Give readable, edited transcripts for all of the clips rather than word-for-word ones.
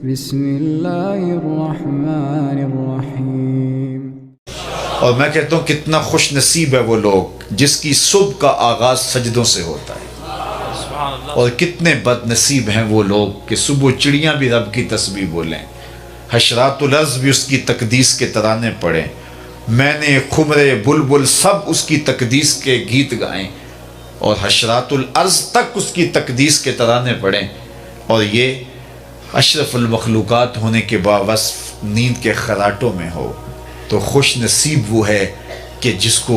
بسم اللہ الرحمن الرحیم۔ اور میں کہتا ہوں کتنا خوش نصیب ہے وہ لوگ جس کی صبح کا آغاز سجدوں سے ہوتا ہے، اور کتنے بد نصیب ہیں وہ لوگ کہ صبح چڑیاں بھی رب کی تسبیح بولیں، حشرات الارض بھی اس کی تقدیس کے ترانے پڑھیں، میں نے خمرے بلبل سب اس کی تقدیس کے گیت گائیں، اور حشرات الارض تک اس کی تقدیس کے ترانے پڑھیں، اور یہ اشرف المخلوقات ہونے کے باوصف نیند کے خراٹوں میں ہو، تو خوش نصیب وہ ہے کہ جس کو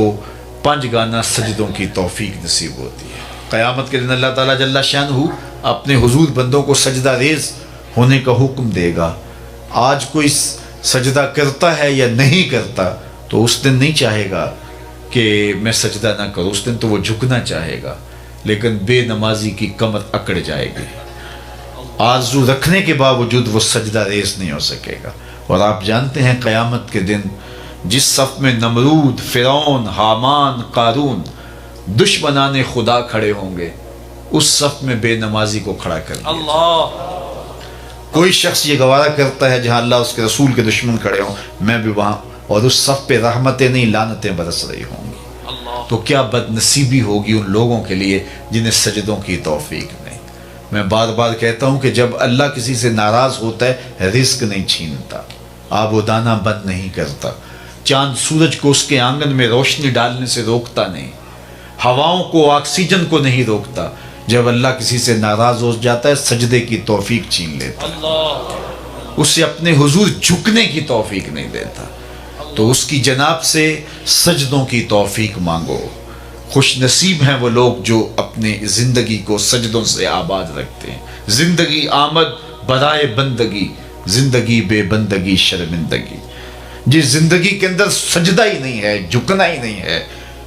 پنج گانا سجدوں کی توفیق نصیب ہوتی ہے۔ قیامت کے دن اللہ تعالیٰ جل شانہ اپنے حضور بندوں کو سجدہ ریز ہونے کا حکم دے گا۔ آج کوئی سجدہ کرتا ہے یا نہیں کرتا تو اس دن نہیں چاہے گا کہ میں سجدہ نہ کروں، اس دن تو وہ جھکنا چاہے گا، لیکن بے نمازی کی کمر اکڑ جائے گی، آرزو رکھنے کے باوجود وہ سجدہ ریز نہیں ہو سکے گا۔ اور آپ جانتے ہیں قیامت کے دن جس صف میں نمرود، فرعون، حامان، قارون دشمنان خدا کھڑے ہوں گے، اس صف میں بے نمازی کو کھڑا کر دیا جائے۔ کوئی شخص یہ گوارا کرتا ہے جہاں اللہ اس کے رسول کے دشمن کھڑے ہوں میں بھی وہاں، اور اس صف پہ رحمتیں نہیں لعنتیں برس رہی ہوں گی، تو کیا بد نصیبی ہوگی ان لوگوں کے لیے جنہیں سجدوں کی توفیق نہیں۔ میں بار بار کہتا ہوں کہ جب اللہ کسی سے ناراض ہوتا ہے رزق نہیں چھینتا، آب و دانہ بند نہیں کرتا، چاند سورج کو اس کے آنگن میں روشنی ڈالنے سے روکتا نہیں، ہواؤں کو آکسیجن کو نہیں روکتا۔ جب اللہ کسی سے ناراض ہو جاتا ہے سجدے کی توفیق چھین لیتا ہے، اسے اپنے حضور جھکنے کی توفیق نہیں دیتا، تو اس کی جناب سے سجدوں کی توفیق مانگو۔ خوش نصیب ہیں وہ لوگ جو اپنے زندگی کو سجدوں سے آباد رکھتے ہیں۔ زندگی آمد برائے بندگی، زندگی بے بندگی شرمندگی۔ جس زندگی کے اندر سجدہ ہی نہیں ہے، جھکنا ہی نہیں ہے،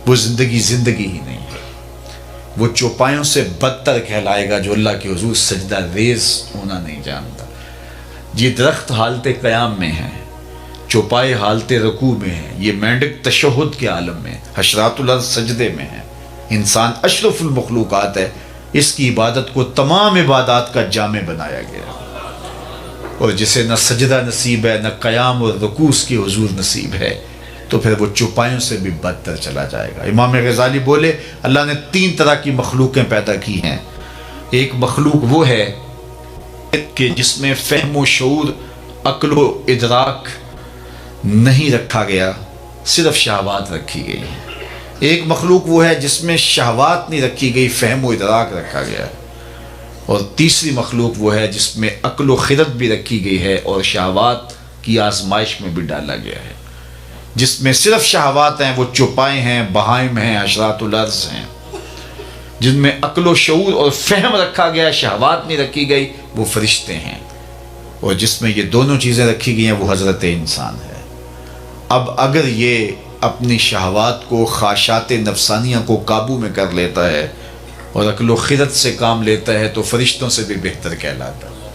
وہ زندگی زندگی ہی نہیں ہے، وہ چوپایوں سے بدتر کہلائے گا جو اللہ کے حضور سجدہ ریز ہونا نہیں جانتا۔ یہ درخت حالت قیام میں ہے، چوپائے حالت رکوع میں ہے، یہ مینڈک تشہد کے عالم میں، حشرات الارض سجدے میں ہے، انسان اشرف المخلوقات ہے، اس کی عبادت کو تمام عبادات کا جامع بنایا گیا ہے، اور جسے نہ سجدہ نصیب ہے نہ قیام اور رکوع اس کی حضور نصیب ہے تو پھر وہ چوپایوں سے بھی بدتر چلا جائے گا۔ امام غزالی بولے اللہ نے 3 طرح کی مخلوقیں پیدا کی ہیں۔ ایک مخلوق وہ ہے کہ جس میں فہم و شعور، عقل و ادراک نہیں رکھا گیا، صرف شہوات رکھی گئی ہے۔ ایک مخلوق وہ ہے جس میں شہوات نہیں رکھی گئی، فہم و ادراک رکھا گیا ہے۔ اور تیسری مخلوق وہ ہے جس میں عقل و خرد بھی رکھی گئی ہے اور شہوات کی آزمائش میں بھی ڈالا گیا ہے۔ جس میں صرف شہوات ہیں وہ چوپائے ہیں، بہائم ہیں، حشرات الارض ہیں۔ جن میں عقل و شعور اور فہم رکھا گیا، شہوات نہیں رکھی گئی، وہ فرشتے ہیں۔ اور جس میں یہ دونوں چیزیں رکھی گئی ہیں وہ حضرت انسان ہے۔ اب اگر یہ اپنی شہوات کو، خواہشات نفسانیہ کو قابو میں کر لیتا ہے اور عقل و خرد سے کام لیتا ہے تو فرشتوں سے بھی بہتر کہلاتا ہے،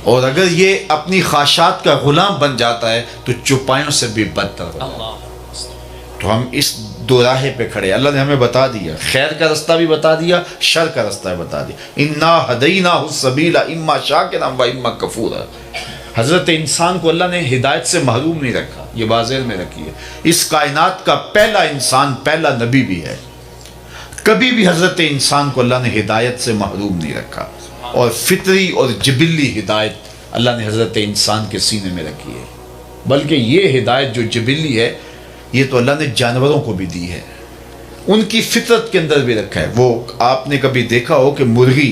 اور اگر یہ اپنی خواہشات کا غلام بن جاتا ہے تو چوپایوں سے بھی بدتر ہوتا ہے۔ تو ہم اس دو راہے پہ کھڑے، اللہ نے ہمیں بتا دیا، خیر کا رستہ بھی بتا دیا، شر کا رستہ بھی بتا دیا۔ انا ہدیناہ السبیل اما شاکرا و اما کفورا۔ حضرت انسان کو اللہ نے ہدایت سے محروم نہیں رکھا، یہ واضح میں رکھی ہے۔ اس کائنات کا پہلا انسان، پہلا نبی بھی ہے، کبھی بھی حضرت انسان کو اللہ نے ہدایت سے محروم نہیں رکھا، اور فطری اور جبلی ہدایت اللہ نے حضرت انسان کے سینے میں رکھی ہے۔ بلکہ یہ ہدایت جو جبلی ہے یہ تو اللہ نے جانوروں کو بھی دی ہے، ان کی فطرت کے اندر بھی رکھا ہے۔ وہ آپ نے کبھی دیکھا ہو کہ مرغی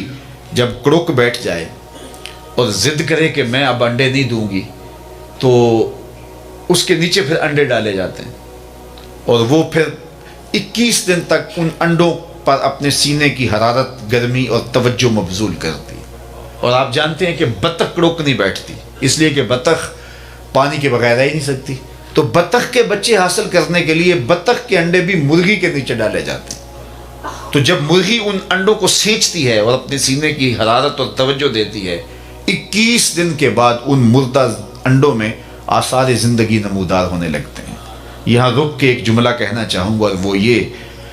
جب کڑک بیٹھ جائے اور ضد کرے کہ میں اب انڈے نہیں دوں گی تو اس کے نیچے پھر انڈے ڈالے جاتے ہیں، اور وہ پھر 21 دن تک ان انڈوں پر اپنے سینے کی حرارت، گرمی اور توجہ مبذول کرتی۔ اور آپ جانتے ہیں کہ بطخ کڑک نہیں بیٹھتی، اس لیے کہ بطخ پانی کے بغیر رہ ہی نہیں سکتی، تو بطخ کے بچے حاصل کرنے کے لیے بطخ کے انڈے بھی مرغی کے نیچے ڈالے جاتے ہیں۔ تو جب مرغی ان انڈوں کو سینچتی ہے اور اپنے سینے کی حرارت اور توجہ دیتی ہے، 21 دن کے بعد ان مردہ انڈوں میں آثار زندگی نمودار ہونے لگتے ہیں۔ یہاں رک کے ایک جملہ کہنا چاہوں گا، وہ یہ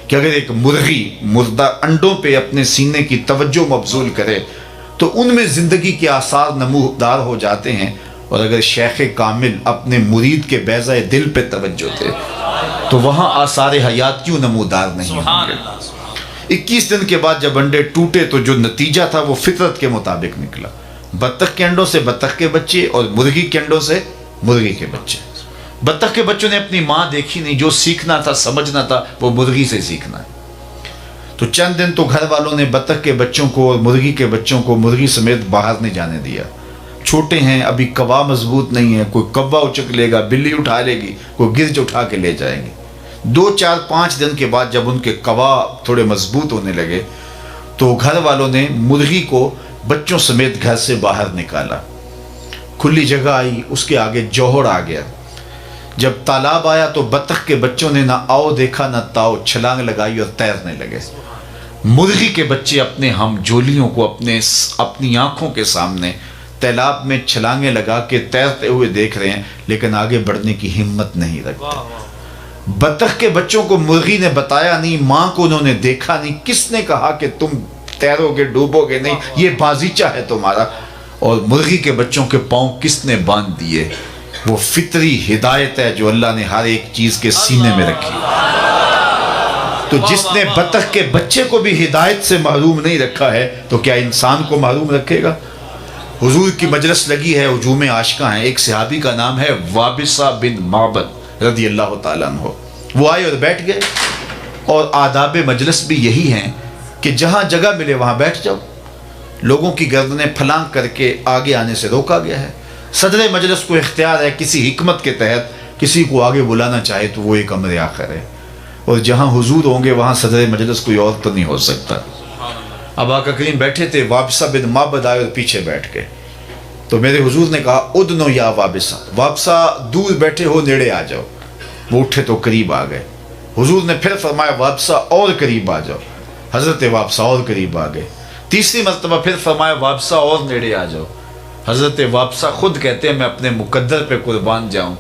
کہ اگر ایک مرغی مردہ انڈوں پہ اپنے سینے کی توجہ مبذول کرے تو ان میں زندگی کے آثار نمودار ہو جاتے ہیں. اور اگر شیخ کامل اپنے مرید کے بیضۂ دل پہ توجہ تھے تو وہاں آثار حیات کیوں نمودار نہیں ہوں گے؟ 21 دن کے بعد جب انڈے ٹوٹے تو جو نتیجہ تھا وہ فطرت کے مطابق نکلا. بطخ کے انڈوں سے بطخ کے بچے اور مرغی کے انڈوں سے مرغی کے بچے. بطخ کے بچوں نے اپنی ماں دیکھی نہیں، جو سیکھنا تھا سمجھنا تھا وہ مرغی سے سیکھنا ہے. تو چند دن تو گھر والوں نے بطخ کے بچوں کو اور مرغی کے بچوں کو مرغی سمیت باہر نہیں جانے دیا. چھوٹے ہیں ابھی، کوا مضبوط نہیں ہے، کوئی کوا اچک لے گا، بلی اٹھا لے گی، کوئی گرج اٹھا کے لے جائیں گے. 2 4 5 دن کے بعد جب ان کے کوا تھوڑے مضبوط ہونے لگے تو گھر والوں نے مرغی کو بچوں سمیت گھر سے باہر نکالا. کھلی جگہ آئی، اس کے آگے جوہر آ گیا. جب تالاب آیا تو بطخ کے بچوں نے نہ آؤ دیکھا نہ تاؤ، چھلانگ لگائی اور تیرنے لگے. مرغی کے بچے اپنے ہم جولیوں کو اپنی آنکھوں کے سامنے تالاب میں چھلانگیں لگا کے تیرتے ہوئے دیکھ رہے ہیں، لیکن آگے بڑھنے کی ہمت نہیں رکھتے. بطخ کے بچوں کو مرغی نے بتایا نہیں، ماں کو انہوں نے دیکھا نہیں. کس نے کہا کہ تم تیرو گے ڈوبو گے نہیں، یہ بازیچہ ہے تمہارا. اور مرغی کے بچوں کے پاؤں کس نے باندھ دیے؟ وہ فطری ہدایت ہے جو اللہ نے ہر ایک چیز کے سینے میں رکھی. تو جس نے بطخ کے بچے کو بھی ہدایت سے محروم نہیں رکھا ہے تو کیا انسان کو محروم رکھے گا؟ حضور کی مجلس لگی ہے، ہجوم عاشقاں ہیں. ایک صحابی کا نام ہے وابصہ بن معبد رضی اللہ تعالیٰ عنہ. وہ آئے اور بیٹھ گئے. اور آداب مجلس بھی یہی ہیں کہ جہاں جگہ ملے وہاں بیٹھ جاؤ. لوگوں کی گردنیں پھلانگ کر کے آگے آنے سے روکا گیا ہے. صدر مجلس کو اختیار ہے کسی حکمت کے تحت کسی کو آگے بلانا چاہے تو وہ ایک امر آخر ہے. اور جہاں حضور ہوں گے وہاں صدر مجلس کوئی اور تو نہیں ہو سکتا. اب آقا کریم بیٹھے تھے، وابصہ بن معبد آئے اور پیچھے بیٹھ گئے. تو میرے حضور نے کہا ادنو یا وابصہ، وابصہ دور بیٹھے ہو نیڑے آ جاؤ. وہ اٹھے تو قریب آ گئے. حضور نے پھر فرمایا وابصہ اور قریب آ جاؤ. حضرت وابصہ اور قریب آ گئے. تیسری مرتبہ پھر فرمایا وابصہ اور نیڑے آ جاؤ. حضرت وابصہ خود کہتے ہیں میں اپنے مقدر پہ قربان جاؤں،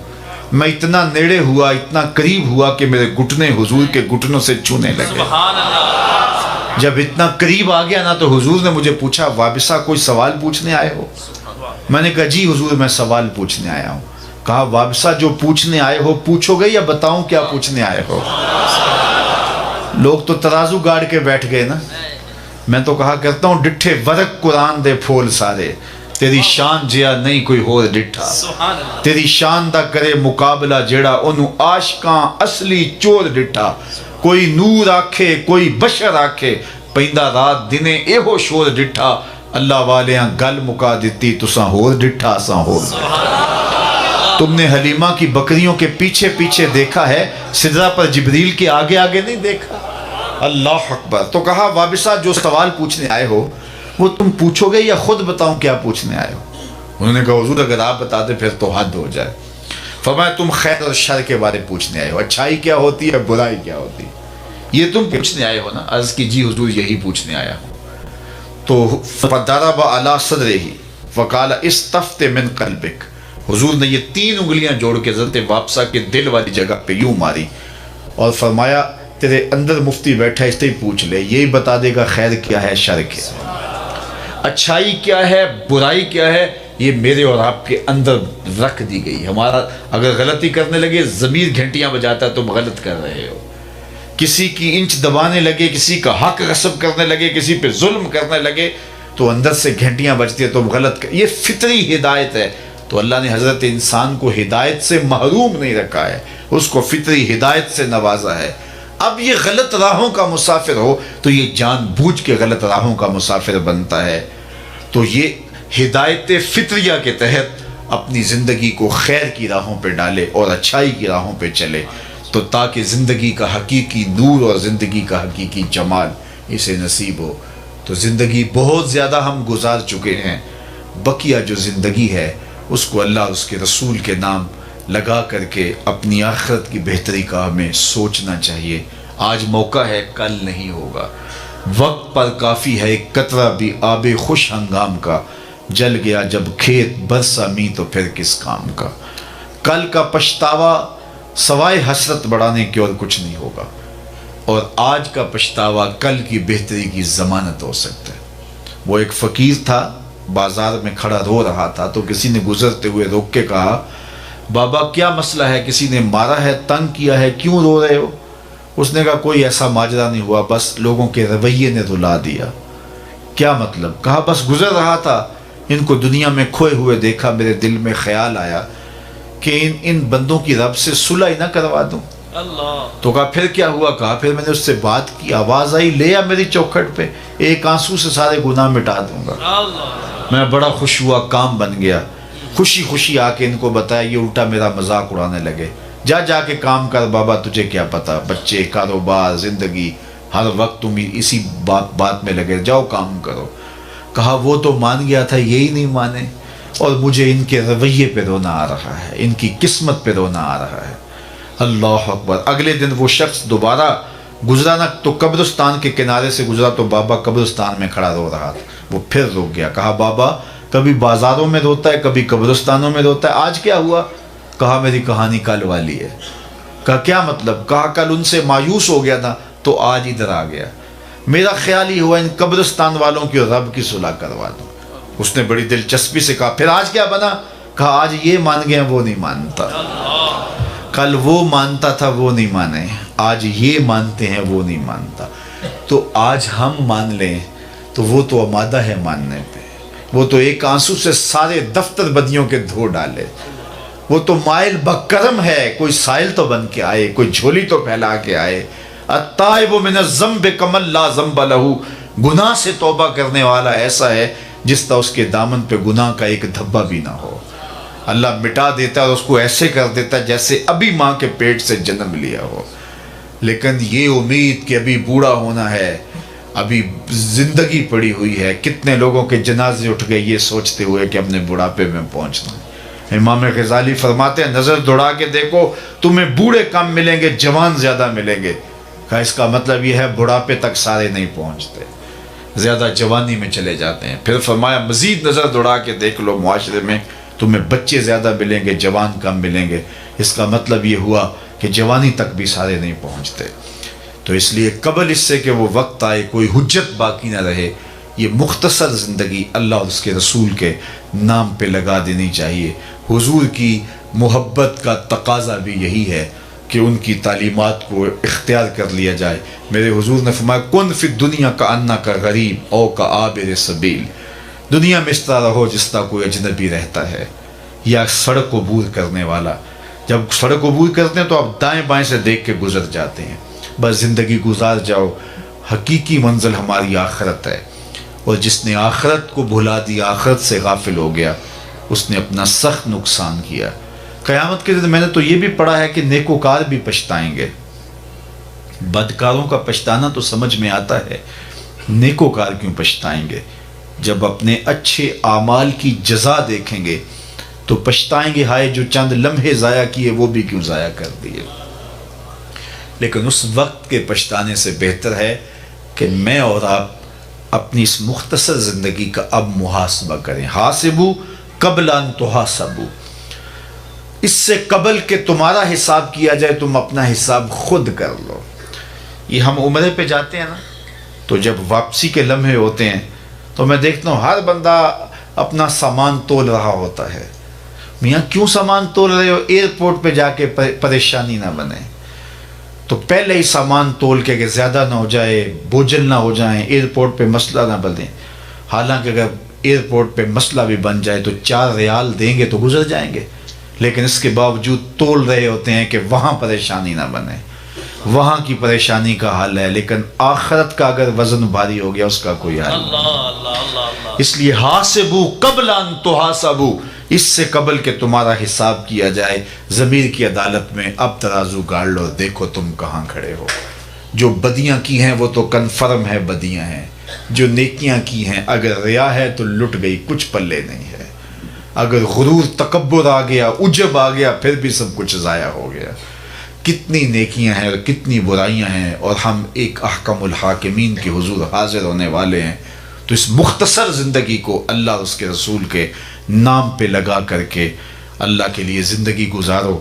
میں اتنا نیڑے ہوا، اتنا قریب ہوا کہ میرے گھٹنے حضور کے گھٹنوں سے چھونے لگے. سبحان اللہ. جب اتنا قریب آ گیا نا تو حضور نے مجھے پوچھا وابصہ کوئی سوال پوچھنے آئے ہو؟ میں نے کہا جی حضور میں سوال پوچھنے آیا ہوں. کہا وابصہ جو پوچھنے آئے ہو پوچھو گے یا بتاؤں کیا پوچھنے آئے ہو؟ لوگ تو ترازو گاڑ کے بیٹھ گئے نا. میں تو کہا کرتا ہوں ڈٹھے ورق قرآن دے پھول سارے، تیری شان جیا نہیں کوئی ہور ڈٹھا. سبحان اللہ. تیری شان دا کرے مقابلہ جیڑا انہوں عاشقاں اصلی چور ڈٹھا. کوئی نور آکھے کوئی بشر آکھے، پیندہ رات دنے ایہو شور ڈٹھا. اللہ والیاں گل مکا دیتی تساں ہور ڈٹھا اساں ہور. تم نے حلیمہ کی بکریوں کے پیچھے پیچھے دیکھا ہے، سدرہ پر جبریل کے آگے آگے نہیں دیکھا. اللہ اکبر. تو کہا وابصہ جو سوال پوچھنے آئے ہو وہ تم پوچھو گے یا خود بتاؤں کیا پوچھنے آئے ہو؟ انہوں نے کہا حضور اگر آپ بتاتے پھر تو حد ہو جائے. فرمایا تم خیر اور شر کے بارے پوچھنے آئے ہو، اچھائی کیا ہوتی ہے برائی کیا ہوتی ہے، یہ تم پوچھنے آئے ہو نا؟ عرض کی جی حضور یہی پوچھنے آیا ہوں. تو فضرب علی صدرہ وقال استفت من قلبک. حضور نے یہ 3 انگلیاں جوڑ کے حضرت وابصہ کے دل والی جگہ پہ یوں ماری اور فرمایا تیرے اندر مفتی بیٹھا اس سے ہی پوچھ لے، یہی بتا دے گا خیر کیا ہے شر کیا ہے، اچھائی کیا ہے برائی کیا ہے. یہ میرے اور آپ کے اندر رکھ دی گئی. ہمارا اگر غلطی کرنے لگے ضمیر گھنٹیاں بجاتا ہے تم غلط کر رہے ہو. کسی کی انچ دبانے لگے، کسی کا حق غصب کرنے لگے، کسی پہ ظلم کرنے لگے تو اندر سے گھنٹیاں بجتی ہیں تم غلط کر. یہ فطری ہدایت ہے. تو اللہ نے حضرت انسان کو ہدایت سے محروم نہیں رکھا ہے، اس کو فطری ہدایت سے نوازا ہے. اب یہ غلط راہوں کا مسافر ہو تو یہ جان بوجھ کے غلط راہوں کا مسافر بنتا ہے. تو یہ ہدایت فطریہ کے تحت اپنی زندگی کو خیر کی راہوں پہ ڈالے اور اچھائی کی راہوں پہ چلے تو تاکہ زندگی کا حقیقی نور اور زندگی کا حقیقی جمال اسے نصیب ہو. تو زندگی بہت زیادہ ہم گزار چکے ہیں، بقیہ جو زندگی ہے اس کو اللہ اور اس کے رسول کے نام لگا کر کے اپنی آخرت کی بہتری کا ہمیں سوچنا چاہیے. آج موقع ہے، کل نہیں ہوگا. وقت پر کافی ہے ایک قطرہ بھی آب خوش ہنگام کا، جل گیا جب کھیت برسا می تو پھر کس کام کا. کل کا پچھتاوا سوائے حسرت بڑھانے کے اور کچھ نہیں ہوگا، اور آج کا پچھتاوا کل کی بہتری کی ضمانت ہو سکتا ہے. وہ ایک فقیر تھا بازار میں کھڑا رو رہا تھا تو کسی نے گزرتے ہوئے روک کے کہا بابا کیا مسئلہ ہے، کسی نے مارا ہے، تنگ کیا ہے، کیوں رو رہے ہو؟ اس نے کہا کوئی ایسا ماجرا نہیں ہوا، بس لوگوں کے رویے نے رلا دیا۔ کیا مطلب؟ کہا بس گزر رہا تھا، ان کو دنیا میں کھوئے ہوئے دیکھا، میرے دل میں خیال آیا کہ ان بندوں کی رب سے صلح ہی نہ کروا دوں۔ اللہ تو کہا پھر کیا ہوا؟ کہا پھر میں نے اس سے بات کی، آواز آئی لے آ میری چوکھٹ پہ، ایک آنسو سے سارے گناہ مٹا دوں گا۔ اللہ میں بڑا خوش ہوا، کام بن گیا۔ خوشی خوشی آ کے ان کو بتایا، یہ الٹا میرا مذاق اڑانے لگے، جا کے کام کر بابا، تجھے کیا پتا، بچے، کاروبار، زندگی، ہر وقت تم اسی بات میں لگے، جاؤ کام کرو۔ کہا وہ تو مان گیا تھا، یہی نہیں مانے، اور مجھے ان کے رویے پہ رونا آ رہا ہے، ان کی قسمت پہ رونا آ رہا ہے۔ اللہ اکبر۔ اگلے دن وہ شخص دوبارہ گزرا نہ تو قبرستان کے کنارے سے گزرا تو بابا قبرستان میں کھڑا رو رہا تھا۔ وہ پھر رک گیا، کہا بابا کبھی بازاروں میں روتا ہے، کبھی قبرستانوں میں روتا ہے، آج کیا ہوا؟ کہا میری کہانی کل والی ہے۔ کہا کیا مطلب؟ کہا کل ان سے مایوس ہو گیا تھا تو آج ادھر آ گیا، میرا خیال ہی ہوا ان قبرستان والوں کی اور رب کی صلح کروا دوں۔ اس نے بڑی دلچسپی سے کہا پھر آج کیا بنا؟ کہا آج یہ مان گئے ہیں، وہ نہیں مانتا، کل وہ مانتا تھا، وہ نہیں مانے، آج یہ مانتے ہیں، وہ نہیں مانتا، تو آج ہم مان لیں تو وہ تو آمادہ ہے ماننے پہ، وہ تو ایک آنسو سے سارے دفتر بدیوں کے دھو ڈالے، وہ تو مائل بکرم ہے، کوئی سائل تو بن کے آئے، کوئی جھولی تو پھیلا کے آئے۔ التائب من الذنب کمن لا ذنب لہ، گناہ سے توبہ کرنے والا ایسا ہے جس طرح اس کے دامن پہ گناہ کا ایک دھبا بھی نہ ہو، اللہ مٹا دیتا ہے اور اس کو ایسے کر دیتا ہے جیسے ابھی ماں کے پیٹ سے جنم لیا ہو۔ لیکن یہ امید کہ ابھی بوڑھا ہونا ہے، ابھی زندگی پڑی ہوئی ہے، کتنے لوگوں کے جنازے اٹھ گئے یہ سوچتے ہوئے کہ اپنے بڑھاپے میں پہنچنا ہے۔ امام غزالی فرماتے ہیں نظر دوڑا کے دیکھو، تمہیں بوڑھے کم ملیں گے، جوان زیادہ ملیں گے۔ کہا اس کا مطلب یہ ہے بڑھاپے تک سارے نہیں پہنچتے، زیادہ جوانی میں چلے جاتے ہیں۔ پھر فرمایا مزید نظر دوڑا کے دیکھ لو، معاشرے میں تمہیں بچے زیادہ ملیں گے، جوان کم ملیں گے۔ اس کا مطلب یہ ہوا کہ جوانی تک بھی سارے نہیں پہنچتے۔ تو اس لیے قبل اس سے کہ وہ وقت آئے کوئی حجت باقی نہ رہے، یہ مختصر زندگی اللہ اور اس کے رسول کے نام پہ لگا دینی چاہیے۔ حضور کی محبت کا تقاضا بھی یہی ہے کہ ان کی تعلیمات کو اختیار کر لیا جائے۔ میرے حضور نے فرمایا کن فی الدنیا کأنک غریب او کعابر سبیل، دنیا میں اس طرح رہو جس طرح کوئی اجنبی رہتا ہے یا سڑک عبور کرنے والا۔ جب سڑک عبور کرتے ہیں تو آپ دائیں بائیں سے دیکھ کے گزر جاتے ہیں، بس زندگی گزار جاؤ، حقیقی منزل ہماری آخرت ہے، اور جس نے آخرت کو بھلا دیا، آخرت سے غافل ہو گیا، اس نے اپنا سخت نقصان کیا۔ قیامت کے دن میں نے تو یہ بھی پڑھا ہے کہ نیکوکار بھی پچھتائیں گے۔ بدکاروں کا پچھتانا تو سمجھ میں آتا ہے، نیکوکار کیوں پچھتائیں گے؟ جب اپنے اچھے اعمال کی جزا دیکھیں گے تو پچھتائیں گے، ہائے جو چند لمحے ضائع کیے وہ بھی کیوں ضائع کر دیے۔ لیکن اس وقت کے پچھتانے سے بہتر ہے کہ میں اور آپ اپنی اس مختصر زندگی کا اب محاسبہ کریں۔ حاسبو قبل ان تحاسبو، اس سے قبل کہ تمہارا حساب کیا جائے تم اپنا حساب خود کر لو۔ یہ ہم عمرے پہ جاتے ہیں نا، تو جب واپسی کے لمحے ہوتے ہیں تو میں دیکھتا ہوں ہر بندہ اپنا سامان تول رہا ہوتا ہے۔ میاں کیوں سامان تول رہے ہو؟ ایئرپورٹ پہ جا کے پریشانی نہ بنے، تو پہلے ہی سامان تول کے کہ زیادہ نہ ہو جائے، بوجھل نہ ہو جائیں، ایئرپورٹ پہ مسئلہ نہ بنے۔ حالانکہ اگر ایئرپورٹ پہ مسئلہ بھی بن جائے تو 4 ریال دیں گے تو گزر جائیں گے، لیکن اس کے باوجود تول رہے ہوتے ہیں کہ وہاں پریشانی نہ بنے، وہاں کی پریشانی کا حل ہے، لیکن آخرت کا اگر وزن بھاری ہو گیا اس کا کوئی حل نہیں۔ اللہ اللہ اللہ اللہ۔ اس لیے حاسبو قبل ان تحاسبو، اس سے قبل کہ تمہارا حساب کیا جائے، ضمیر کی عدالت میں اب ترازو گاڑ لو، دیکھو تم کہاں کھڑے ہو۔ جو بدیاں کی ہیں وہ تو کنفرم ہے بدیاں ہیں، جو نیکیاں کی ہیں اگر ریا ہے تو لٹ گئی، کچھ پلے نہیں ہے۔ اگر غرور تکبر آ گیا، عجب آ گیا، پھر بھی سب کچھ ضائع ہو گیا۔ کتنی نیکیاں ہیں اور کتنی برائیاں ہیں، اور ہم ایک احکم الحاکمین کے حضور حاضر ہونے والے ہیں۔ تو اس مختصر زندگی کو اللہ اور اس کے رسول کے نام پہ لگا کر کے اللہ کے لیے زندگی گزارو۔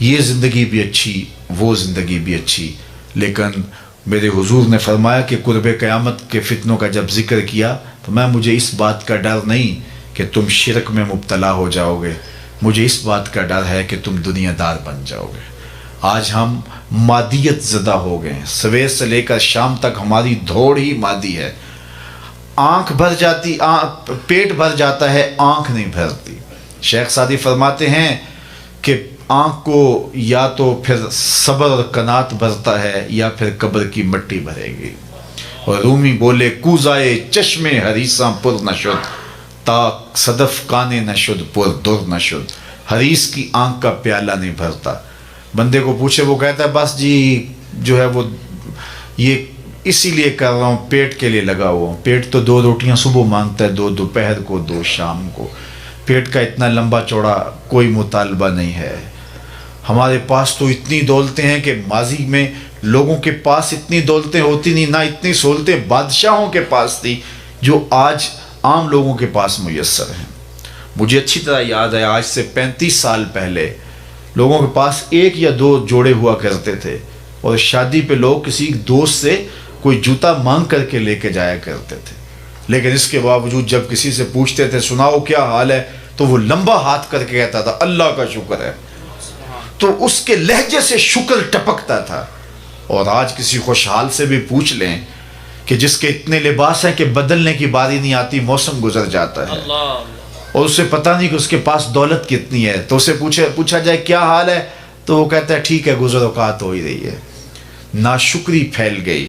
یہ زندگی بھی اچھی، وہ زندگی بھی اچھی، لیکن میرے حضور نے فرمایا کہ قرب قیامت کے فتنوں کا جب ذکر کیا تو مجھے اس بات کا ڈر نہیں کہ تم شرک میں مبتلا ہو جاؤ گے، مجھے اس بات کا ڈر ہے کہ تم دنیا دار بن جاؤ گے۔ آج ہم مادیت زدہ ہو گئے ہیں، سویر سے لے کر شام تک ہماری دوڑ ہی مادی ہے۔ آنکھ بھر جاتی، پیٹ بھر جاتا ہے، آنکھ نہیں بھرتی۔ شیخ سعدی فرماتے ہیں کہ آنکھ کو یا تو پھر صبر اور قناعت بھرتا ہے یا پھر قبر کی مٹی بھرے گی۔ اور رومی بولے کوزائے چشم حریصاں پر نشد، تا صدف کانے نشد پر در نشد۔ حریص کی آنکھ کا پیالہ نہیں بھرتا۔ بندے کو پوچھے، وہ کہتا ہے بس جی جو ہے وہ یہ اسی لیے کر رہا ہوں، پیٹ کے لیے لگا ہوا ہوں۔ پیٹ تو 2 روٹیاں صبح مانگتا ہے، 2 دوپہر کو، 2 شام کو۔ پیٹ کا اتنا لمبا چوڑا کوئی مطالبہ نہیں ہے۔ ہمارے پاس تو اتنی دولتیں ہیں کہ ماضی میں لوگوں کے پاس اتنی دولتیں ہوتی نہیں، نہ اتنی سہولتیں بادشاہوں کے پاس تھی جو آج عام لوگوں کے پاس میسر ہیں۔ مجھے اچھی طرح یاد ہے، آج سے 35 سال پہلے لوگوں کے پاس 1 یا 2 جوڑے ہوا کرتے تھے، اور شادی پہ لوگ کسی دوست سے کوئی جوتا مانگ کر کے لے کے جایا کرتے تھے۔ لیکن اس کے باوجود جب کسی سے پوچھتے تھے سناؤ کیا حال ہے، تو وہ لمبا ہاتھ کر کے کہتا تھا اللہ کا شکر ہے۔ تو اس کے لہجے سے شکر ٹپکتا تھا۔ اور آج کسی خوشحال سے بھی پوچھ لیں کہ جس کے اتنے لباس ہیں کہ بدلنے کی باری نہیں آتی، موسم گزر جاتا ہے، اور اسے پتہ نہیں کہ اس کے پاس دولت کتنی ہے، تو اسے پوچھا جائے کیا حال ہے، تو وہ کہتا ہے ٹھیک ہے، گزر اوقات ہو ہی رہی ہے۔ ناشکری پھیل گئی۔